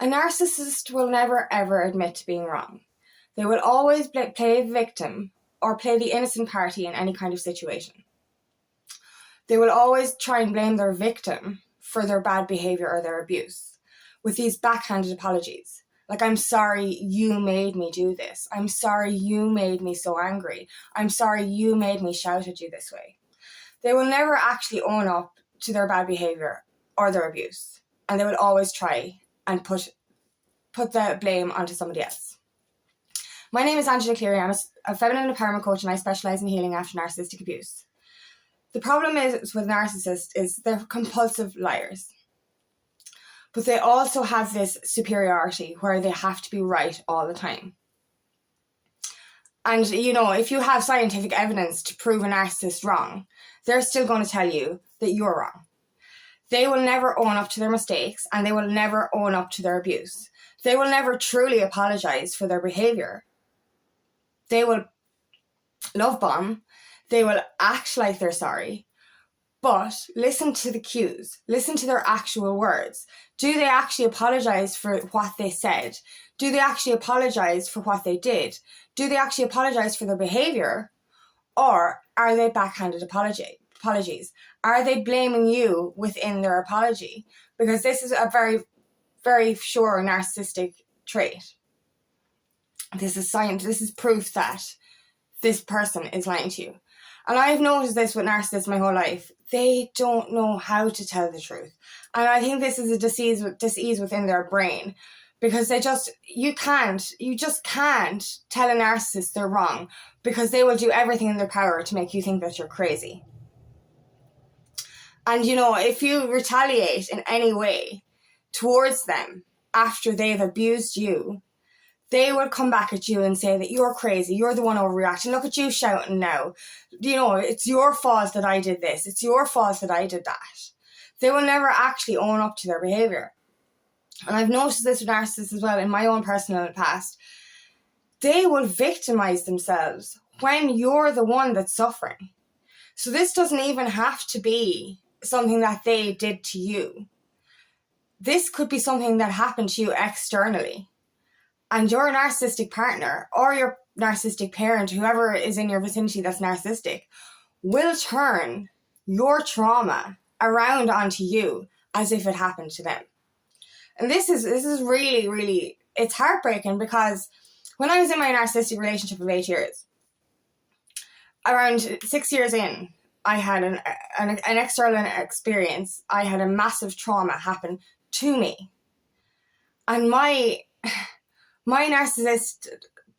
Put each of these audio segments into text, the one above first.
A narcissist will never ever admit to being wrong. They will always play victim or play the innocent party in any kind of situation. They will always try and blame their victim for their bad behavior or their abuse with these backhanded apologies. Like, I'm sorry you made me do this. I'm sorry you made me so angry. I'm sorry you made me shout at you this way. They will never actually own up to their bad behavior or their abuse. And they will always try and put the blame onto somebody else. My name is Angela Cleary. I'm a feminine empowerment coach, and I specialise in healing after narcissistic abuse. The problem is with narcissists is they're compulsive liars. But they also have this superiority where they have to be right all the time. And, if you have scientific evidence to prove a narcissist wrong, they're still going to tell you that you're wrong. They will never own up to their mistakes, and they will never own up to their abuse. They will never truly apologize for their behavior. They will love bomb. They will act like they're sorry. But listen to the cues. Listen to their actual words. Do they actually apologize for what they said? Do they actually apologize for what they did? Do they actually apologize for their behavior? Or are they backhanded apologies? Are they blaming you within their apology? Because this is a very, very sure narcissistic trait. This is science. This is proof that this person is lying to you. And I've noticed this with narcissists my whole life. They don't know how to tell the truth. And I think this is a disease within their brain. Because you just can't tell a narcissist they're wrong, because they will do everything in their power to make you think that you're crazy. And, if you retaliate in any way towards them after they've abused you, they will come back at you and say that you're crazy, you're the one overreacting, look at you shouting now. It's your fault that I did this, it's your fault that I did that. They will never actually own up to their behaviour. And I've noticed this with narcissists as well in my own personal past. They will victimize themselves when you're the one that's suffering. So this doesn't even have to be something that they did to you. This could be something that happened to you externally. And your narcissistic partner or your narcissistic parent, whoever is in your vicinity that's narcissistic, will turn your trauma around onto you as if it happened to them. And this is really, really, it's heartbreaking, because when I was in my narcissistic relationship of 8 years, around 6 years in, I had an external experience. I had a massive trauma happen to me. And my narcissist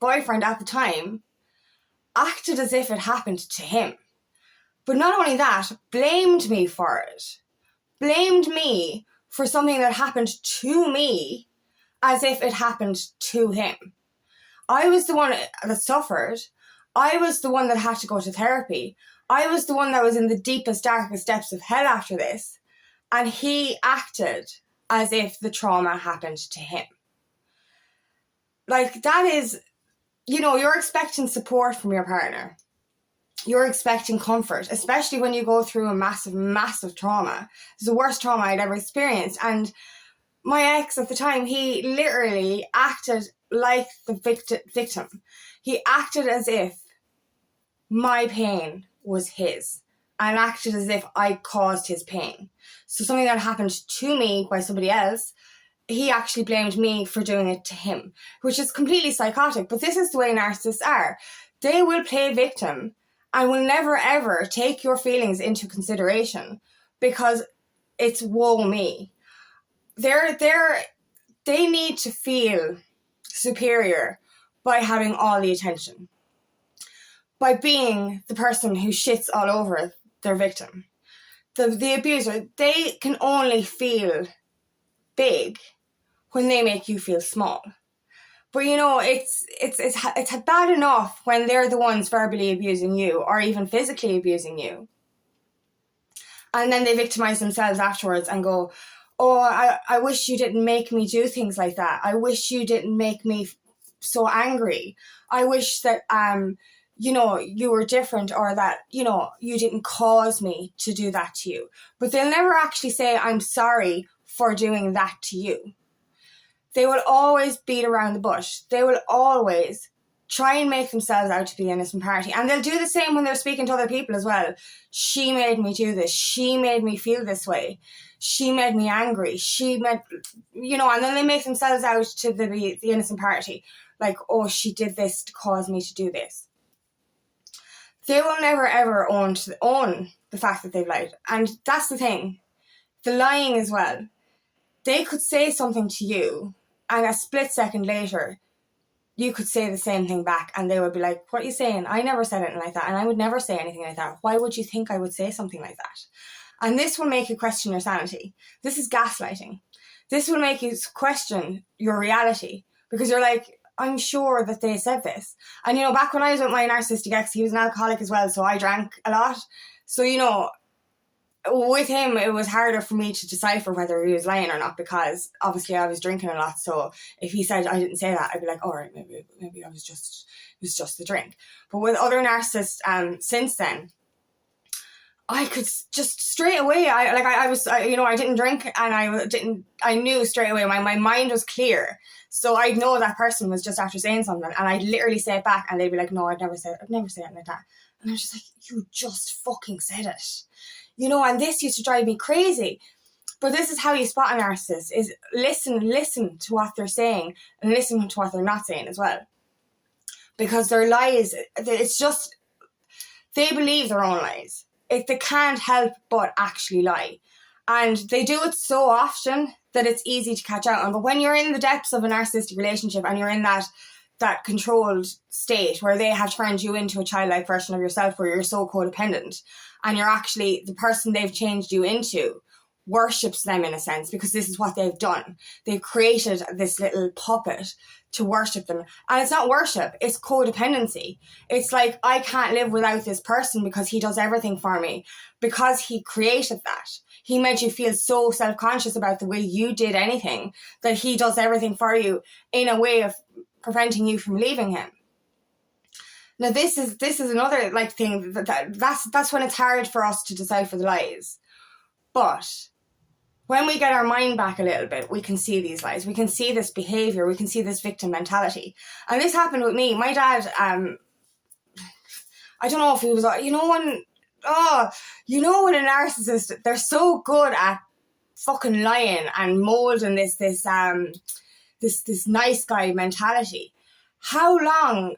boyfriend at the time acted as if it happened to him. But not only that, blamed me for it. Blamed me for something that happened to me as if it happened to him. I was the one that suffered. I was the one that had to go to therapy. I was the one that was in the deepest, darkest depths of hell after this. And he acted as if the trauma happened to him. Like, that is, you're expecting support from your partner. You're expecting comfort, especially when you go through a massive, massive trauma. It's the worst trauma I'd ever experienced. And my ex at the time, he literally acted like the victim. He acted as if my pain was his, and acted as if I caused his pain. So something that happened to me by somebody else, he actually blamed me for doing it to him, which is completely psychotic. But this is the way narcissists are. They will play victim and will never ever take your feelings into consideration, because it's woe me. They need to feel superior by having all the attention, by being the person who shits all over their victim. The abuser, they can only feel big when they make you feel small. But it's bad enough when they're the ones verbally abusing you or even physically abusing you. And then they victimize themselves afterwards and go, oh, I wish you didn't make me do things like that. I wish you didn't make me so angry. I wish that, you were different, or that, you didn't cause me to do that to you. But they'll never actually say, I'm sorry for doing that to you. They will always beat around the bush. They will always try and make themselves out to be the innocent party. And they'll do the same when they're speaking to other people as well. She made me do this. She made me feel this way. She made me angry. And then they make themselves out to be the innocent party. Like, oh, she did this to cause me to do this. They will never, ever own the fact that they've lied. And that's the thing. The lying as well. They could say something to you, and a split second later, you could say the same thing back, and they would be like, what are you saying? I never said anything like that, and I would never say anything like that. Why would you think I would say something like that? And this will make you question your sanity. This is gaslighting. This will make you question your reality, because you're like, I'm sure that they said this. And, back when I was with my narcissistic ex, he was an alcoholic as well, so I drank a lot. So, with him, it was harder for me to decipher whether he was lying or not, because obviously I was drinking a lot. So if he said I didn't say that, I'd be like, all right, maybe it was just the drink. But with other narcissists, since then, I could just straight away. I didn't drink, and I knew straight away. My mind was clear, so I'd know that person was just after saying something, and I'd literally say it back, and they'd be like, no, I'd never say it like that. And I was just like, you just fucking said it. And this used to drive me crazy. But this is how you spot a narcissist, is listen to what they're saying, and listen to what they're not saying as well. Because their lies, it's just, they believe their own lies. They can't help but actually lie. And they do it so often that it's easy to catch out on. But when you're in the depths of a narcissistic relationship, and you're in that controlled state where they have turned you into a childlike version of yourself, where you're so codependent, and you're actually the person they've changed you into worships them in a sense, because this is what they've done. They've created this little puppet to worship them. And it's not worship, it's codependency. It's like, I can't live without this person because he does everything for me, because he created that. He made you feel so self-conscious about the way you did anything that he does everything for you in a way of preventing you from leaving him. Now this is another thing that's when it's hard for us to decipher the lies. But when we get our mind back a little bit, we can see these lies. We can see this behavior. We can see this victim mentality. And this happened with me. My dad, I don't know if he was, when a narcissist, they're so good at fucking lying and molding this nice guy mentality. How long?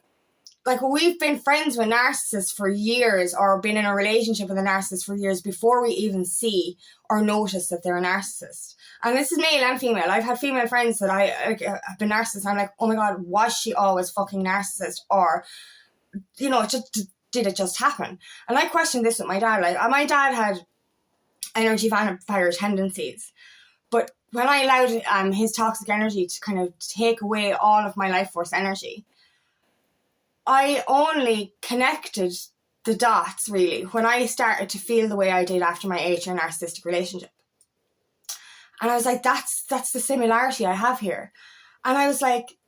We've been friends with narcissists for years, or been in a relationship with a narcissist for years, before we even see or notice that they're a narcissist. And this is male and female. I've had female friends that have been narcissists. I'm like, oh my God, was she always fucking narcissist? Or, did it just happen? And I questioned this with my dad. My dad had energy vampire tendencies. But when I allowed his toxic energy to kind of take away all of my life force energy, I only connected the dots, really, when I started to feel the way I did after my 8-year narcissistic relationship. And I was like, that's the similarity I have here. And I was like,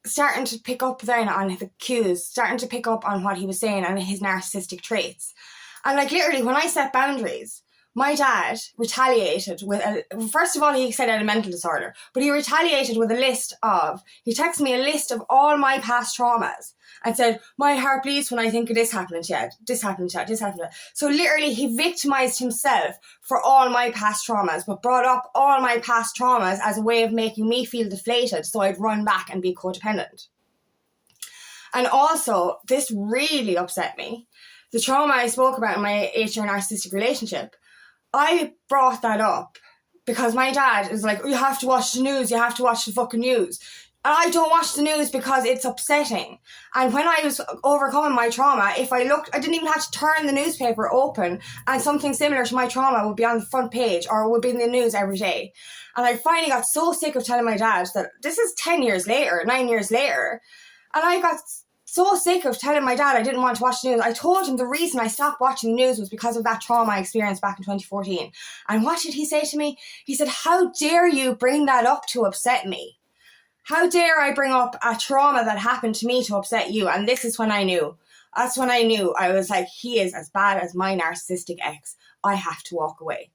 starting to pick up then on the cues, starting to pick up on what he was saying and his narcissistic traits. And literally, when I set boundaries, my dad retaliated first of all, he said I had a mental disorder, but he retaliated with he texted me a list of all my past traumas and said, my heart bleeds when I think of this happening to you, this happened to you, this happened to you. So literally, he victimized himself for all my past traumas, but brought up all my past traumas as a way of making me feel deflated, so I'd run back and be codependent. And also, this really upset me. The trauma I spoke about in my 8-year narcissistic relationship, I brought that up because my dad is like, you have to watch the news, you have to watch the fucking news. And I don't watch the news because it's upsetting. And when I was overcoming my trauma, if I looked, I didn't even have to turn the newspaper open and something similar to my trauma would be on the front page or would be in the news every day. And I finally got so sick of telling my dad that this is 9 years later. And I got so sick of telling my dad I didn't want to watch the news. I told him the reason I stopped watching the news was because of that trauma I experienced back in 2014. And what did he say to me? He said, how dare you bring that up to upset me? How dare I bring up a trauma that happened to me to upset you? And this is when I knew. That's when I knew. I was like, he is as bad as my narcissistic ex. I have to walk away.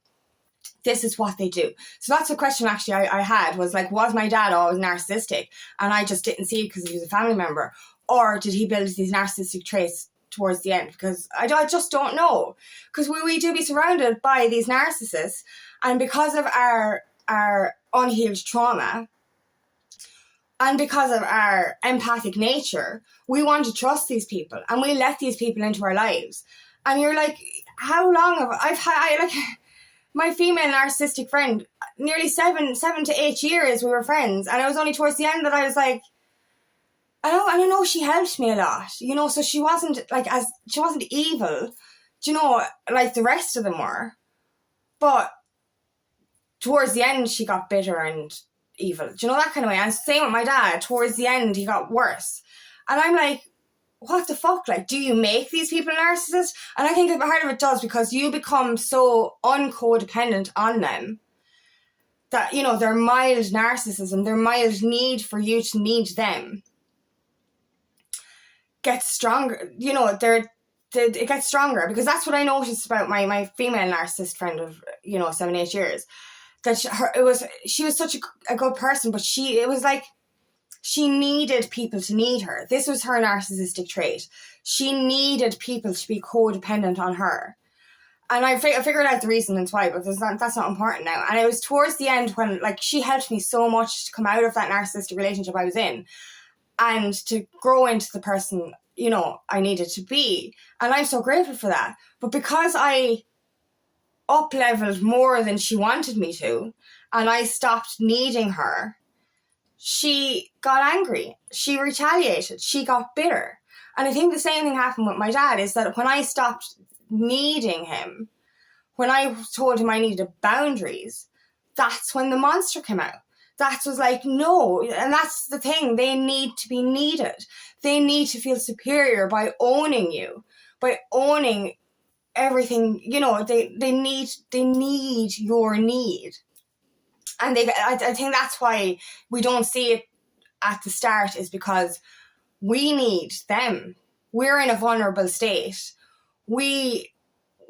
This is what they do. So that's a question actually I had, was like, was my dad always narcissistic and I just didn't see it because he was a family member? Or did he build these narcissistic traits towards the end? Because I just don't know. Because we do be surrounded by these narcissists, and because of our unhealed trauma and because of our empathic nature, we want to trust these people and we let these people into our lives. And you're like, how long have my female narcissistic friend, nearly 7 to 8 years we were friends, and it was only towards the end that I was like, I know she helped me a lot, so she wasn't evil, like the rest of them were, but towards the end she got bitter and evil, that kind of way. And same with my dad, towards the end he got worse, and I'm like, what the fuck? Like, do you make these people narcissists? And I think part of it does, because you become so uncodependent on them that, their mild narcissism, their mild need for you to need them gets stronger. It gets stronger, because that's what I noticed about my female narcissist friend of, 7, 8 years. That she was such a good person, but it was like, she needed people to need her. This was her narcissistic trait. She needed people to be codependent on her. And I figured out the reasons why, but that's not important now. And it was towards the end when, like, she helped me so much to come out of that narcissistic relationship I was in and to grow into the person, I needed to be. And I'm so grateful for that. But because I up-leveled more than she wanted me to, and I stopped needing her, she got angry, she retaliated, she got bitter. And I think the same thing happened with my dad, is that when I stopped needing him, when I told him I needed boundaries, that's when the monster came out. That was like, no. And that's the thing, they need to be needed. They need to feel superior by owning you, by owning everything, they need your need. And I think that's why we don't see it at the start, is because we need them. We're in a vulnerable state. We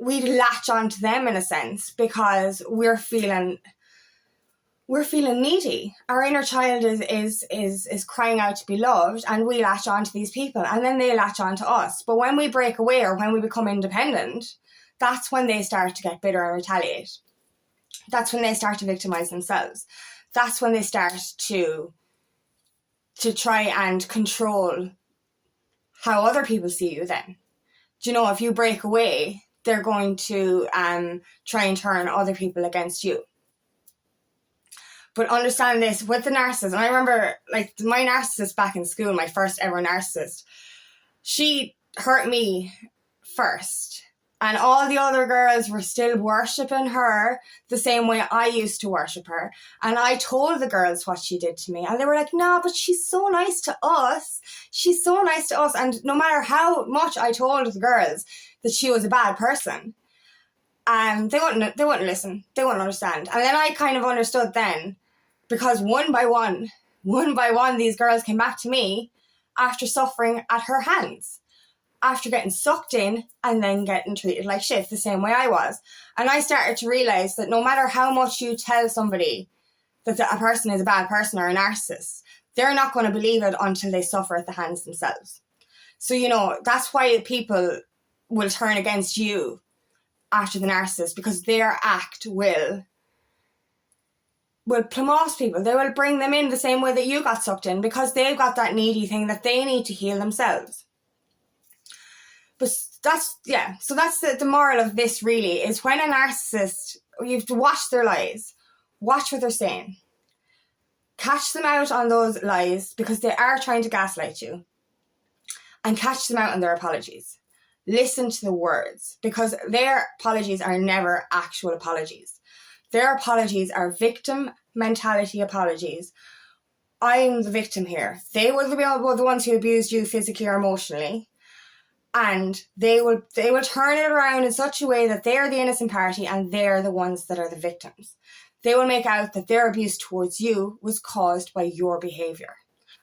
latch onto them in a sense because we're feeling needy. Our inner child is crying out to be loved, and we latch onto these people, and then they latch onto us. But when we break away or when we become independent, that's when they start to get bitter and retaliate. That's when they start to victimize themselves. That's when they start to try and control how other people see you then. If you break away, they're going to try and turn other people against you. But understand this, with the narcissist, and I remember, like, my narcissist back in school, my first ever narcissist, she hurt me first. And all the other girls were still worshipping her the same way I used to worship her. And I told the girls what she did to me. And they were like, no, but she's so nice to us. She's so nice to us. And no matter how much I told the girls that she was a bad person, they wouldn't listen. They wouldn't understand. And then I kind of understood then, because one by one, these girls came back to me after suffering at her hands, after getting sucked in and then getting treated like shit the same way I was. And I started to realize that no matter how much you tell somebody that a person is a bad person or a narcissist, they're not going to believe it until they suffer at the hands themselves. So, that's why people will turn against you after the narcissist, because their act will promote people. They will bring them in the same way that you got sucked in, because they've got that needy thing that they need to heal themselves. But so that's the moral of this really, is when a narcissist, you have to watch their lies, watch what they're saying, catch them out on those lies, because they are trying to gaslight you, and catch them out on their apologies. Listen to the words, because their apologies are never actual apologies. Their apologies are victim mentality apologies. I'm the victim here. They were the ones who abused you physically or emotionally. And they will turn it around in such a way that they're the innocent party and they're the ones that are the victims. They will make out that their abuse towards you was caused by your behaviour.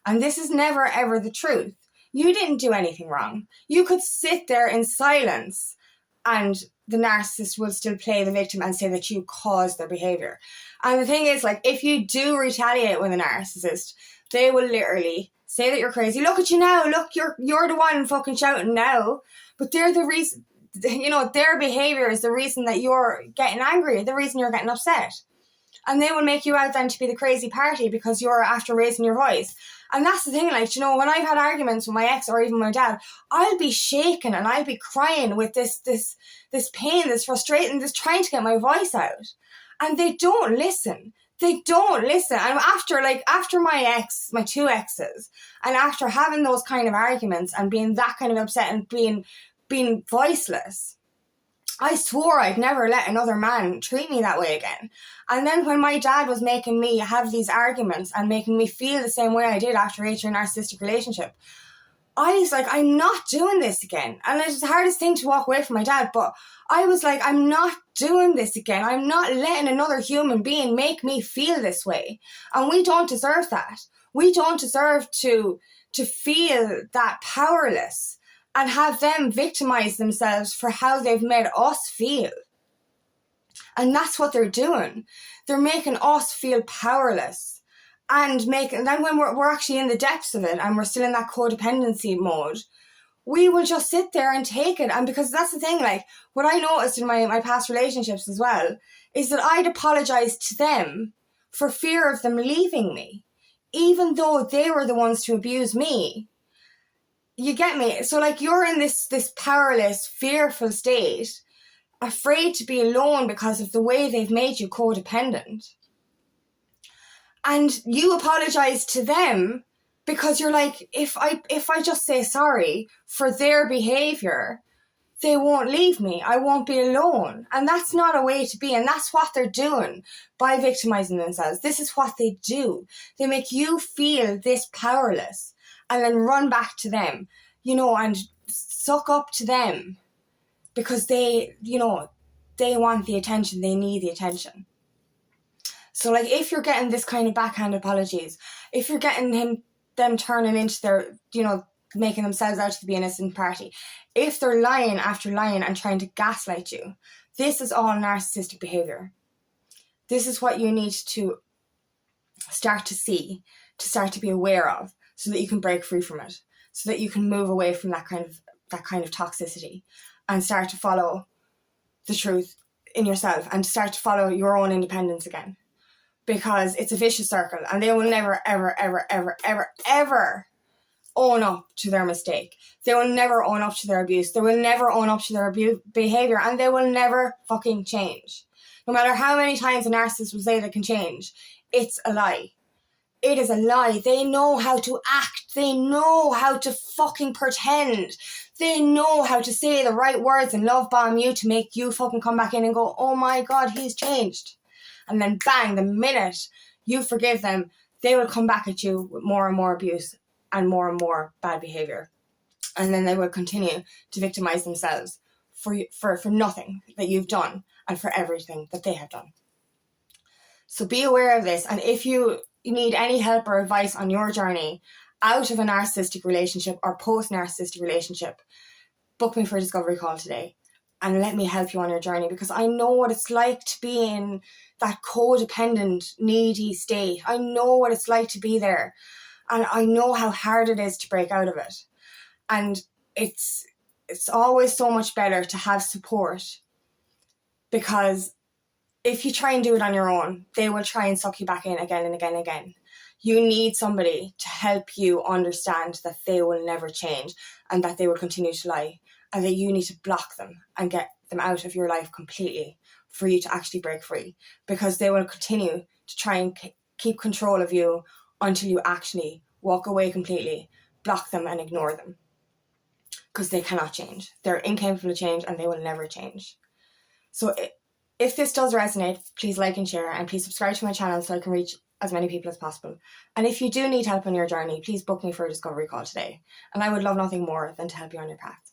And this is never ever the truth. You didn't do anything wrong. You could sit there in silence and the narcissist will still play the victim and say that you caused their behavior. And the thing is, like, if you do retaliate with a narcissist, they will literally say that you're crazy. Look at you now. Look, you're the one fucking shouting now. But they're the reason, you know, their behavior is the reason that you're getting angry, the reason you're getting upset. And they will make you out then to be the crazy party because you're after raising your voice. And that's the thing, like, you know, when I've had arguments with my ex or even my dad, I'll be shaking and I'll be crying with this pain, this frustration, this trying to get my voice out. And they don't listen. They don't listen. And after my two exes, and after having those kind of arguments and being that kind of upset and being voiceless, I swore I'd never let another man treat me that way again. And then when my dad was making me have these arguments and making me feel the same way I did after a narcissistic relationship, I was like, I'm not doing this again. And it's the hardest thing to walk away from my dad, but I was like, I'm not doing this again. I'm not letting another human being make me feel this way. And we don't deserve that. We don't deserve to feel that powerless and have them victimize themselves for how they've made us feel. And that's what they're doing. They're making us feel powerless. And then when we're actually in the depths of it and we're still in that codependency mode, we will just sit there and take it. And because that's the thing, like, what I noticed in my past relationships as well, is that I'd apologize to them for fear of them leaving me, even though they were the ones to abuse me. You get me? So, like, you're in this powerless, fearful state, afraid to be alone because of the way they've made you codependent. And you apologize to them because you're like, if I just say sorry for their behavior, they won't leave me. I won't be alone. And that's not a way to be. And that's what they're doing by victimizing themselves. This is what they do. They make you feel this powerless and then run back to them, you know, and suck up to them because they, you know, they want the attention. They need the attention. So, like, if you're getting this kind of backhanded apologies, if you're getting them turning into their, you know, making themselves out to be an innocent party, if they're lying after lying and trying to gaslight you, this is all narcissistic behavior. This is what you need to start to see, to start to be aware of, so that you can break free from it, so that you can move away from that kind of toxicity and start to follow the truth in yourself and start to follow your own independence again. Because it's a vicious circle and they will never, ever, ever, ever, ever, ever own up to their mistake. They will never own up to their abuse. They will never own up to their behavior, and they will never fucking change. No matter how many times a narcissist will say they can change, it's a lie. It is a lie. They know how to act. They know how to fucking pretend. They know how to say the right words and love bomb you to make you fucking come back in and go, oh my God, he's changed. And then bang, the minute you forgive them, they will come back at you with more and more abuse and more bad behavior. And then they will continue to victimize themselves for nothing that you've done and for everything that they have done. So be aware of this. And if you need any help or advice on your journey out of a narcissistic relationship or post-narcissistic relationship, book me for a discovery call today and let me help you on your journey, because I know what it's like to be in that codependent, needy state. I know what it's like to be there. And I know how hard it is to break out of it. And it's always so much better to have support, because if you try and do it on your own, they will try and suck you back in again and again and again. You need somebody to help you understand that they will never change and that they will continue to lie, and that you need to block them and get them out of your life completely for you to actually break free, because they will continue to try and keep control of you until you actually walk away completely, block them and ignore them, because they cannot change. They're incapable of change and they will never change. So if this does resonate, please like and share, and please subscribe to my channel so I can reach as many people as possible. And if you do need help on your journey, please book me for a discovery call today. And I would love nothing more than to help you on your path.